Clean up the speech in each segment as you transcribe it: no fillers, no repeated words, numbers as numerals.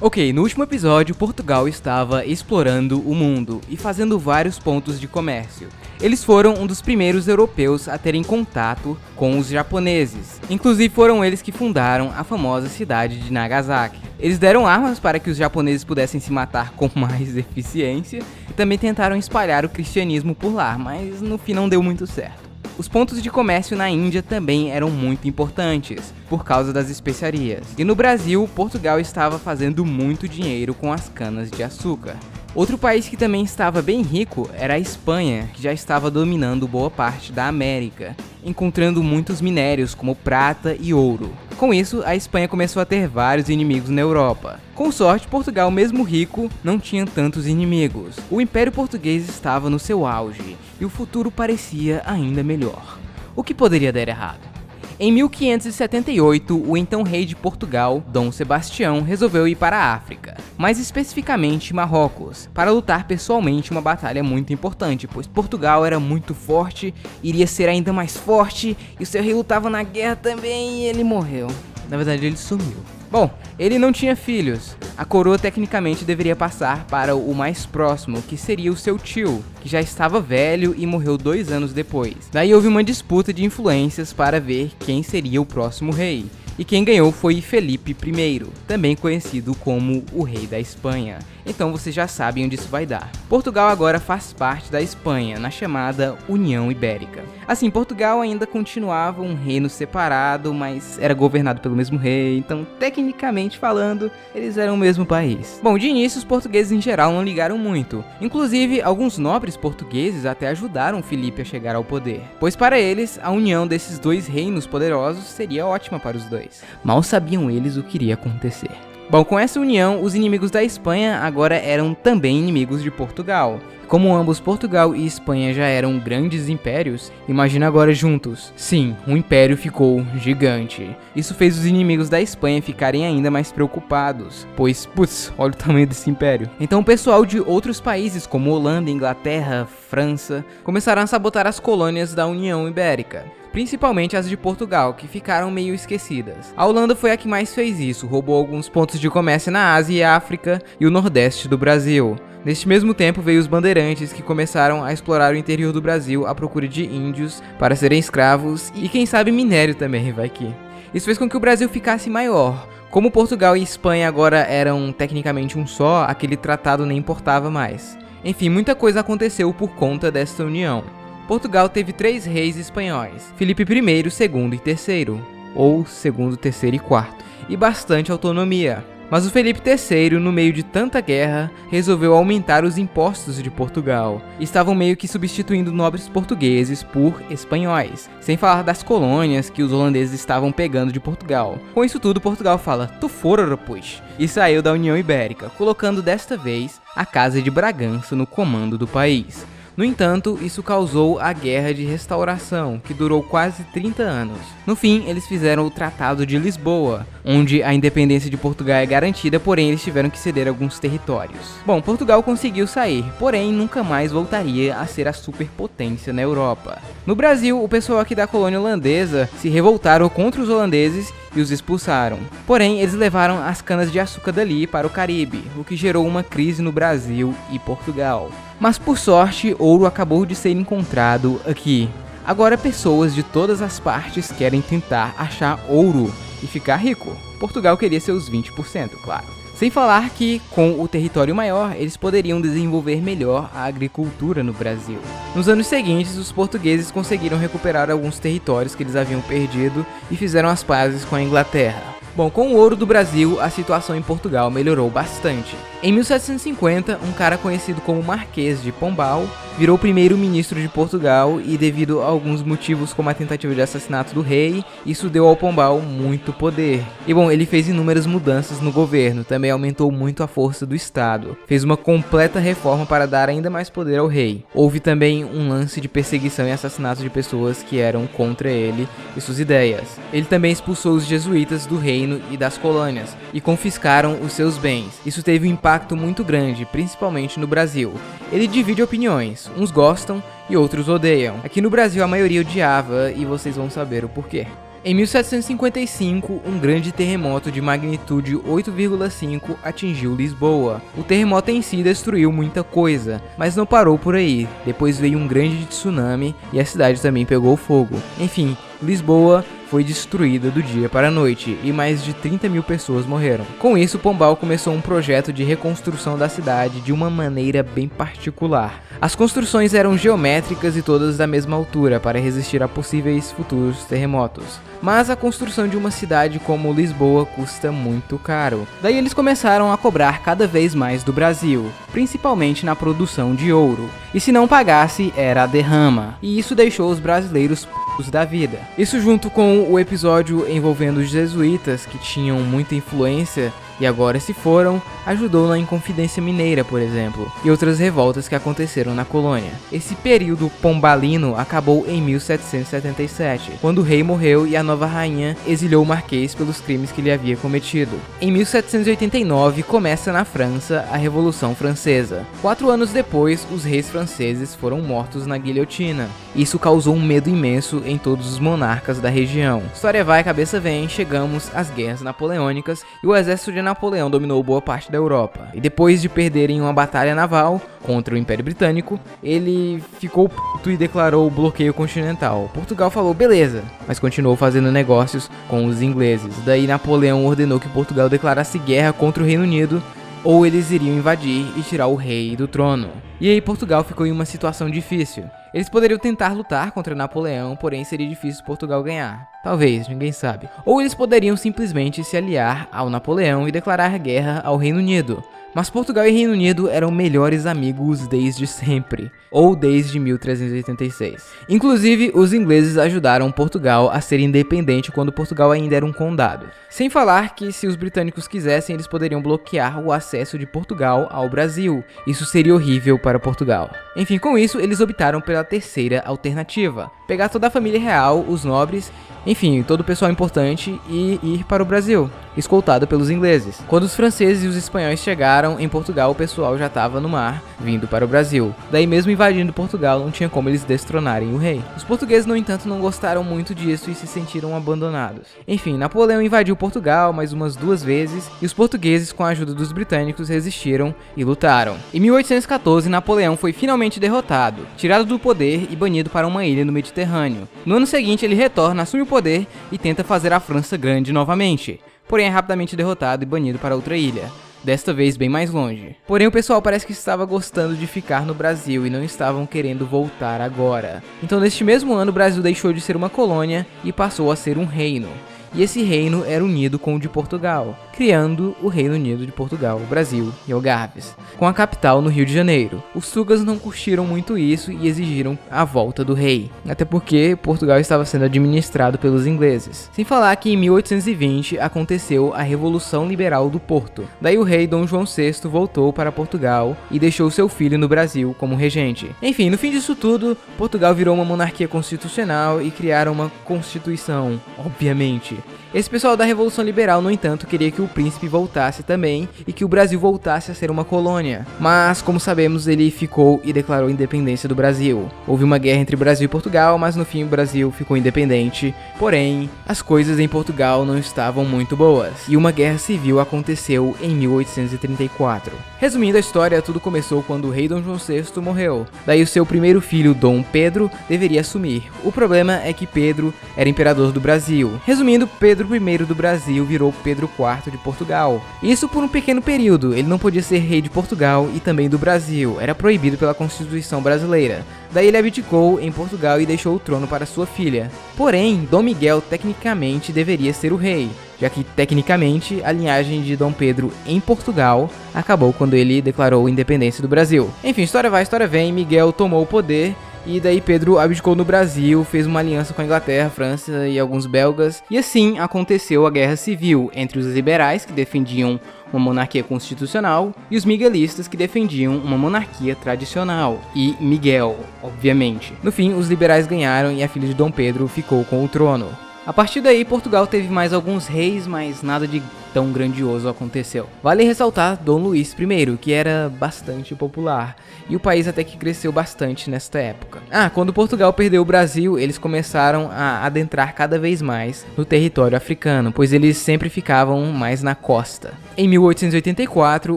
Ok, no último episódio, Portugal estava explorando o mundo e fazendo vários pontos de comércio. Eles foram um dos primeiros europeus a terem contato com os japoneses. Inclusive foram eles que fundaram a famosa cidade de Nagasaki. Eles deram armas para que os japoneses pudessem se matar com mais eficiência e também tentaram espalhar o cristianismo por lá, mas no fim não deu muito certo. Os pontos de comércio na Índia também eram muito importantes, por causa das especiarias. E no Brasil, Portugal estava fazendo muito dinheiro com as canas de açúcar. Outro país que também estava bem rico era a Espanha, que já estava dominando boa parte da América, encontrando muitos minérios como prata e ouro. Com isso, a Espanha começou a ter vários inimigos na Europa. Com sorte, Portugal, mesmo rico, não tinha tantos inimigos. O Império Português estava no seu auge e o futuro parecia ainda melhor. O que poderia dar errado? Em 1578, o então rei de Portugal, Dom Sebastião, resolveu ir para a África, mais especificamente Marrocos, para lutar pessoalmente uma batalha muito importante, pois Portugal era muito forte, iria ser ainda mais forte, e o seu rei lutava na guerra também e ele morreu. Na verdade, ele sumiu. Bom, ele não tinha filhos. A coroa tecnicamente deveria passar para o mais próximo, que seria o seu tio, que já estava velho e morreu 2 anos depois. Daí houve uma disputa de influências para ver quem seria o próximo rei. E quem ganhou foi Felipe I, também conhecido como o Rei da Espanha. Então vocês já sabem onde isso vai dar. Portugal agora faz parte da Espanha, na chamada União Ibérica. Assim, Portugal ainda continuava um reino separado, mas era governado pelo mesmo rei, então tecnicamente falando, eles eram o mesmo país. Bom, de início os portugueses em geral não ligaram muito. Inclusive, alguns nobres portugueses até ajudaram Felipe a chegar ao poder, pois para eles, a união desses dois reinos poderosos seria ótima para os dois. Mal sabiam eles o que iria acontecer. Bom, com essa união, os inimigos da Espanha agora eram também inimigos de Portugal. Como ambos Portugal e Espanha já eram grandes impérios, imagina agora juntos. Sim, o império ficou gigante. Isso fez os inimigos da Espanha ficarem ainda mais preocupados, pois, putz, olha o tamanho desse império. Então o pessoal de outros países como Holanda, Inglaterra, França, começaram a sabotar as colônias da União Ibérica. Principalmente as de Portugal, que ficaram meio esquecidas. A Holanda foi a que mais fez isso, roubou alguns pontos de comércio na Ásia e África e o Nordeste do Brasil. Neste mesmo tempo veio os bandeirantes, que começaram a explorar o interior do Brasil à procura de índios para serem escravos e quem sabe minério também, vai que. Isso fez com que o Brasil ficasse maior. Como Portugal e Espanha agora eram tecnicamente um só, aquele tratado nem importava mais. Enfim, muita coisa aconteceu por conta desta união. Portugal teve 3 reis espanhóis, Felipe I, II e III, ou segundo, terceiro e quarto, e bastante autonomia. Mas o Felipe III, no meio de tanta guerra, resolveu aumentar os impostos de Portugal. Estavam meio que substituindo nobres portugueses por espanhóis, sem falar das colônias que os holandeses estavam pegando de Portugal. Com isso tudo, Portugal fala, tu fora, pois, e saiu da União Ibérica, colocando desta vez a Casa de Bragança no comando do país. No entanto, isso causou a Guerra de Restauração, que durou quase 30 anos. No fim, eles fizeram o Tratado de Lisboa, onde a independência de Portugal é garantida, porém eles tiveram que ceder alguns territórios. Bom, Portugal conseguiu sair, porém nunca mais voltaria a ser a superpotência na Europa. No Brasil, o pessoal aqui da colônia holandesa se revoltaram contra os holandeses e os expulsaram. Porém, eles levaram as canas de açúcar dali para o Caribe, o que gerou uma crise no Brasil e Portugal. Mas por sorte, ouro acabou de ser encontrado aqui. Agora pessoas de todas as partes querem tentar achar ouro e ficar rico. Portugal queria seus 20%, claro. Sem falar que, com o território maior, eles poderiam desenvolver melhor a agricultura no Brasil. Nos anos seguintes, os portugueses conseguiram recuperar alguns territórios que eles haviam perdido e fizeram as pazes com a Inglaterra. Bom, com o ouro do Brasil, a situação em Portugal melhorou bastante. Em 1750, um cara conhecido como Marquês de Pombal virou primeiro-ministro de Portugal e, devido a alguns motivos como a tentativa de assassinato do rei, isso deu ao Pombal muito poder. E bom, ele fez inúmeras mudanças no governo, também aumentou muito a força do Estado, fez uma completa reforma para dar ainda mais poder ao rei. Houve também um lance de perseguição e assassinato de pessoas que eram contra ele e suas ideias. Ele também expulsou os jesuítas do reino e das colônias e confiscaram os seus bens. Isso teve um impacto muito grande, principalmente no Brasil. Ele divide opiniões, uns gostam e outros odeiam. Aqui no Brasil a maioria odiava e vocês vão saber o porquê. Em 1755, um grande terremoto de magnitude 8,5 atingiu Lisboa. O terremoto em si destruiu muita coisa, mas não parou por aí. Depois veio um grande tsunami e a cidade também pegou fogo. Enfim, Lisboa foi destruída do dia para a noite e mais de 30 mil pessoas morreram. Com isso, Pombal começou um projeto de reconstrução da cidade de uma maneira bem particular. As construções eram geométricas e todas da mesma altura para resistir a possíveis futuros terremotos. Mas a construção de uma cidade como Lisboa custa muito caro. Daí eles começaram a cobrar cada vez mais do Brasil, principalmente na produção de ouro. E se não pagasse, era a derrama. E isso deixou os brasileiros p***os da vida. Isso junto com o episódio envolvendo os jesuítas, que tinham muita influência e agora se foram, ajudou na Inconfidência Mineira, por exemplo, e outras revoltas que aconteceram na colônia. Esse período pombalino acabou em 1777, quando o rei morreu e a nova rainha exilhou o Marquês pelos crimes que ele havia cometido. Em 1789 começa na França a Revolução Francesa. 4 anos depois, os reis franceses foram mortos na guilhotina. Isso causou um medo imenso em todos os monarcas da região. História vai, cabeça vem, chegamos às guerras napoleônicas e o exército de Napoleão dominou boa parte da Europa. E depois de perderem uma batalha naval contra o Império Britânico, ele ficou puto e declarou o bloqueio continental. Portugal falou beleza, mas continuou fazendo negócios com os ingleses. Daí Napoleão ordenou que Portugal declarasse guerra contra o Reino Unido ou eles iriam invadir e tirar o rei do trono. E aí Portugal ficou em uma situação difícil. Eles poderiam tentar lutar contra Napoleão, porém seria difícil Portugal ganhar. Talvez, ninguém sabe. Ou eles poderiam simplesmente se aliar ao Napoleão e declarar guerra ao Reino Unido. Mas Portugal e Reino Unido eram melhores amigos desde sempre, ou desde 1386. Inclusive, os ingleses ajudaram Portugal a ser independente quando Portugal ainda era um condado. Sem falar que, se os britânicos quisessem, eles poderiam bloquear o acesso de Portugal ao Brasil. Isso seria horrível para Portugal. Enfim, com isso, eles optaram pela terceira alternativa: pegar toda a família real, os nobres, enfim, todo o pessoal importante e ir para o Brasil, escoltado pelos ingleses. Quando os franceses e os espanhóis chegaram em Portugal, o pessoal já estava no mar, vindo para o Brasil. Daí mesmo invadindo Portugal, não tinha como eles destronarem o rei. Os portugueses, no entanto, não gostaram muito disso e se sentiram abandonados. Enfim, Napoleão invadiu Portugal mais umas 2 vezes e os portugueses, com a ajuda dos britânicos, resistiram e lutaram. Em 1814, Napoleão foi finalmente derrotado, tirado do poder e banido para uma ilha no Mediterrâneo. No ano seguinte, ele retorna, assume o poder e tenta fazer a França grande novamente. Porém é rapidamente derrotado e banido para outra ilha, desta vez bem mais longe. Porém o pessoal parece que estava gostando de ficar no Brasil e não estavam querendo voltar agora. Então neste mesmo ano o Brasil deixou de ser uma colônia e passou a ser um reino. E esse reino era unido com o de Portugal, criando o Reino Unido de Portugal, Brasil e Algarves, com a capital no Rio de Janeiro. Os tugas não curtiram muito isso e exigiram a volta do rei, até porque Portugal estava sendo administrado pelos ingleses. Sem falar que em 1820 aconteceu a Revolução Liberal do Porto. Daí o rei Dom João VI voltou para Portugal e deixou seu filho no Brasil como regente. Enfim, no fim disso tudo, Portugal virou uma monarquia constitucional e criaram uma constituição, obviamente. Esse pessoal da Revolução Liberal, no entanto, queria que o príncipe voltasse também e que o Brasil voltasse a ser uma colônia. Mas, como sabemos, ele ficou e declarou a independência do Brasil. Houve uma guerra entre Brasil e Portugal, mas no fim o Brasil ficou independente. Porém, as coisas em Portugal não estavam muito boas e uma guerra civil aconteceu em 1834. Resumindo a história, tudo começou quando o rei Dom João VI morreu. Daí o seu primeiro filho, Dom Pedro, deveria assumir. O problema é que Pedro era imperador do Brasil. Resumindo, Pedro I do Brasil virou Pedro IV de Portugal. Isso por um pequeno período, ele não podia ser rei de Portugal e também do Brasil, era proibido pela Constituição brasileira. Daí ele abdicou em Portugal e deixou o trono para sua filha. Porém, Dom Miguel tecnicamente deveria ser o rei, já que tecnicamente a linhagem de Dom Pedro em Portugal acabou quando ele declarou a independência do Brasil. Enfim, história vai, história vem, Miguel tomou o poder. E daí Pedro abdicou no Brasil, fez uma aliança com a Inglaterra, França e alguns belgas. E assim aconteceu a Guerra Civil entre os liberais, que defendiam uma monarquia constitucional, e os miguelistas, que defendiam uma monarquia tradicional. E Miguel, obviamente. No fim, os liberais ganharam e a filha de Dom Pedro ficou com o trono. A partir daí, Portugal teve mais alguns reis, mas nada de tão grandioso aconteceu. Vale ressaltar Dom Luís I, que era bastante popular, e o país até que cresceu bastante nesta época. Quando Portugal perdeu o Brasil, eles começaram a adentrar cada vez mais no território africano, pois eles sempre ficavam mais na costa. Em 1884,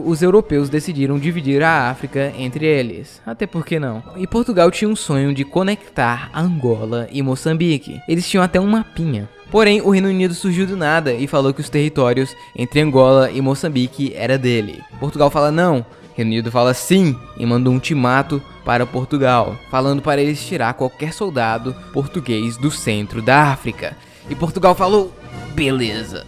os europeus decidiram dividir a África entre eles, até porque não? E Portugal tinha um sonho de conectar Angola e Moçambique. Eles tinham até um mapinha. Porém, o Reino Unido surgiu do nada e falou que os territórios entre Angola e Moçambique era dele. Portugal fala não, Reino Unido fala sim e manda um ultimato para Portugal, falando para eles tirar qualquer soldado português do centro da África. E Portugal falou, beleza.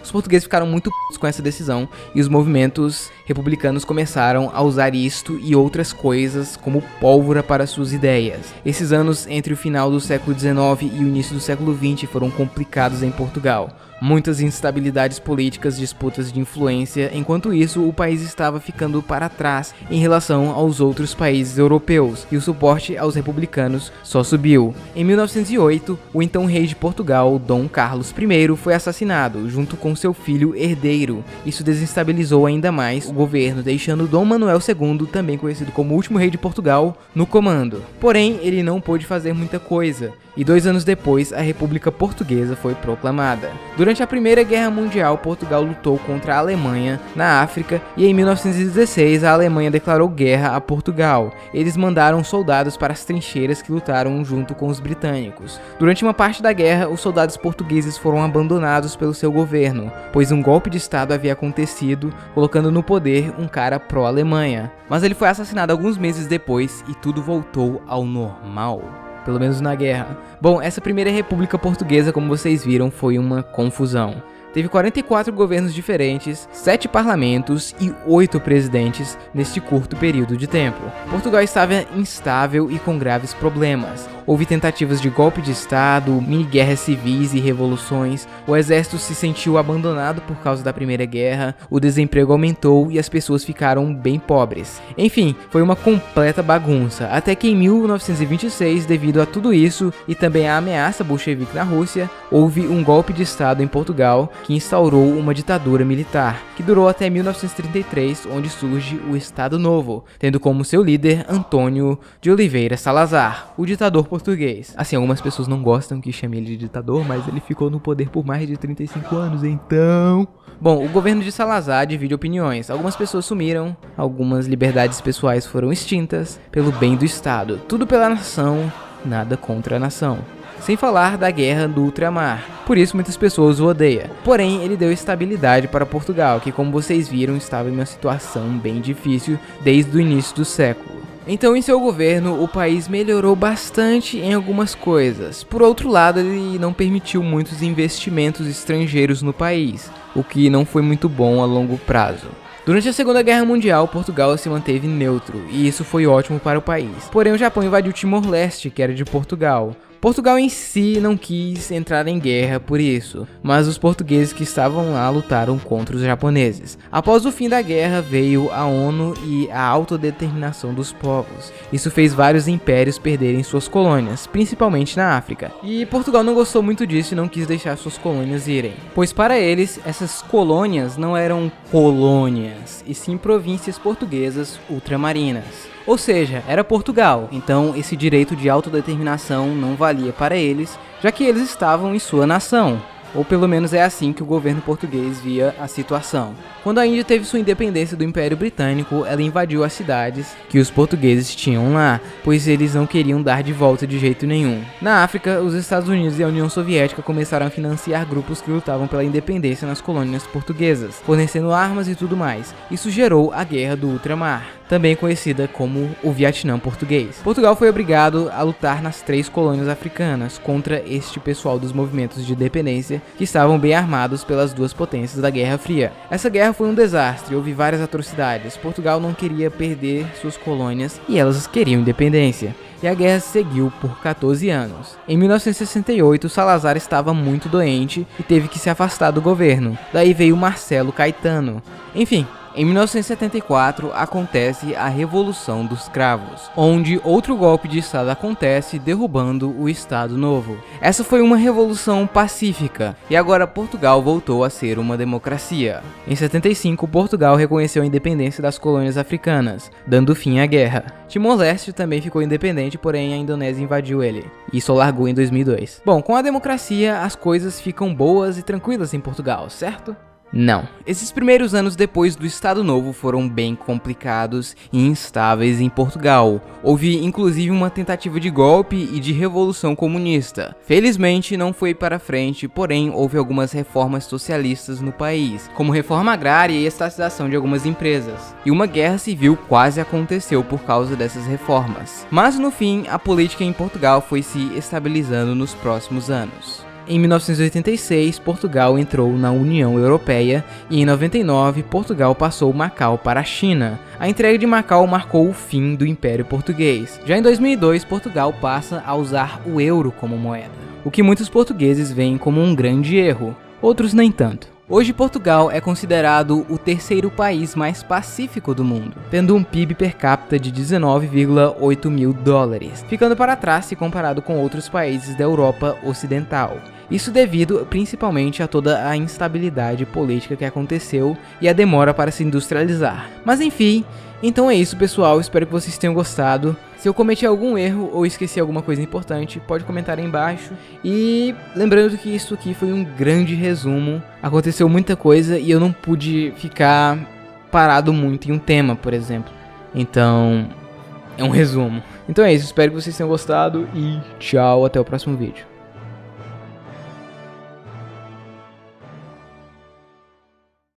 Os portugueses ficaram muito p***s com essa decisão e os movimentos republicanos começaram a usar isto e outras coisas como pólvora para suas ideias. Esses anos entre o final do século XIX e o início do século XX foram complicados em Portugal. Muitas instabilidades políticas, disputas de influência, enquanto isso o país estava ficando para trás em relação aos outros países europeus e o suporte aos republicanos só subiu. Em 1908, o então rei de Portugal, Dom Carlos I, foi assassinado junto com seu filho herdeiro. Isso desestabilizou ainda mais o governo, deixando Dom Manuel II, também conhecido como último rei de Portugal, no comando. Porém, ele não pôde fazer muita coisa. E 2 anos depois, a República Portuguesa foi proclamada. Durante a Primeira Guerra Mundial, Portugal lutou contra a Alemanha na África e em 1916 a Alemanha declarou guerra a Portugal. Eles mandaram soldados para as trincheiras que lutaram junto com os britânicos. Durante uma parte da guerra, os soldados portugueses foram abandonados pelo seu governo, pois um golpe de estado havia acontecido, colocando no poder um cara pró-Alemanha. Mas ele foi assassinado alguns meses depois e tudo voltou ao normal. Pelo menos na guerra. Bom, essa primeira república portuguesa, como vocês viram, foi uma confusão. Teve 44 governos diferentes, 7 parlamentos e 8 presidentes neste curto período de tempo. Portugal estava instável e com graves problemas. Houve tentativas de golpe de estado, mini-guerras civis e revoluções, o exército se sentiu abandonado por causa da Primeira Guerra, o desemprego aumentou e as pessoas ficaram bem pobres. Enfim, foi uma completa bagunça, até que em 1926, devido a tudo isso e também à ameaça bolchevique na Rússia, houve um golpe de estado em Portugal que instaurou uma ditadura militar, que durou até 1933, onde surge o Estado Novo, tendo como seu líder Antônio de Oliveira Salazar, o ditador português. Assim, algumas pessoas não gostam que chame ele de ditador, mas ele ficou no poder por mais de 35 anos, então... Bom, o governo de Salazar divide opiniões. Algumas pessoas sumiram, algumas liberdades pessoais foram extintas pelo bem do Estado. Tudo pela nação, nada contra a nação. Sem falar da guerra do ultramar, por isso muitas pessoas o odeiam. Porém, ele deu estabilidade para Portugal, que como vocês viram, estava em uma situação bem difícil desde o início do século. Então, em seu governo, o país melhorou bastante em algumas coisas. Por outro lado, ele não permitiu muitos investimentos estrangeiros no país, o que não foi muito bom a longo prazo. Durante a Segunda Guerra Mundial, Portugal se manteve neutro, e isso foi ótimo para o país. Porém, o Japão invadiu Timor-Leste, que era de Portugal. Portugal em si não quis entrar em guerra por isso, mas os portugueses que estavam lá lutaram contra os japoneses. Após o fim da guerra veio a ONU e a autodeterminação dos povos. Isso fez vários impérios perderem suas colônias, principalmente na África. E Portugal não gostou muito disso e não quis deixar suas colônias irem, pois para eles essas colônias não eram colônias, e sim províncias portuguesas ultramarinas. Ou seja, era Portugal, então esse direito de autodeterminação não valia para eles, já que eles estavam em sua nação. Ou pelo menos é assim que o governo português via a situação. Quando a Índia teve sua independência do Império Britânico, ela invadiu as cidades que os portugueses tinham lá, pois eles não queriam dar de volta de jeito nenhum. Na África, os Estados Unidos e a União Soviética começaram a financiar grupos que lutavam pela independência nas colônias portuguesas, fornecendo armas e tudo mais. Isso gerou a Guerra do Ultramar, também conhecida como o Vietnã português. Portugal foi obrigado a lutar nas 3 colônias africanas contra este pessoal dos movimentos de independência que estavam bem armados pelas 2 potências da Guerra Fria. Essa guerra foi um desastre, houve várias atrocidades. Portugal não queria perder suas colônias e elas queriam independência. E a guerra seguiu por 14 anos. Em 1968, Salazar estava muito doente e teve que se afastar do governo. Daí veio Marcelo Caetano. Enfim, Em 1974 acontece a Revolução dos Cravos, onde outro golpe de estado acontece derrubando o Estado Novo. Essa foi uma revolução pacífica e agora Portugal voltou a ser uma democracia. Em 75 Portugal reconheceu a independência das colônias africanas, dando fim à guerra. Timor-Leste também ficou independente, porém a Indonésia invadiu ele. Isso largou em 2002. Bom, com a democracia as coisas ficam boas e tranquilas em Portugal, certo? Não. Esses primeiros anos depois do Estado Novo foram bem complicados e instáveis em Portugal. Houve inclusive uma tentativa de golpe e de revolução comunista. Felizmente não foi para frente, porém houve algumas reformas socialistas no país, como reforma agrária e estatização de algumas empresas. E uma guerra civil quase aconteceu por causa dessas reformas. Mas no fim, a política em Portugal foi se estabilizando nos próximos anos. Em 1986, Portugal entrou na União Europeia e em 99, Portugal passou Macau para a China. A entrega de Macau marcou o fim do Império Português. Já em 2002, Portugal passa a usar o euro como moeda, o que muitos portugueses veem como um grande erro, outros nem tanto. Hoje Portugal é considerado o terceiro país mais pacífico do mundo, tendo um PIB per capita de 19,8 mil dólares, ficando para trás se comparado com outros países da Europa Ocidental. Isso devido principalmente a toda a instabilidade política que aconteceu e a demora para se industrializar. Mas enfim, então é isso pessoal, espero que vocês tenham gostado. Se eu cometi algum erro ou esqueci alguma coisa importante, pode comentar aí embaixo. E lembrando que isso aqui foi um grande resumo, aconteceu muita coisa e eu não pude ficar parado muito em um tema, por exemplo. Então, é um resumo. Então é isso, espero que vocês tenham gostado e tchau, até o próximo vídeo.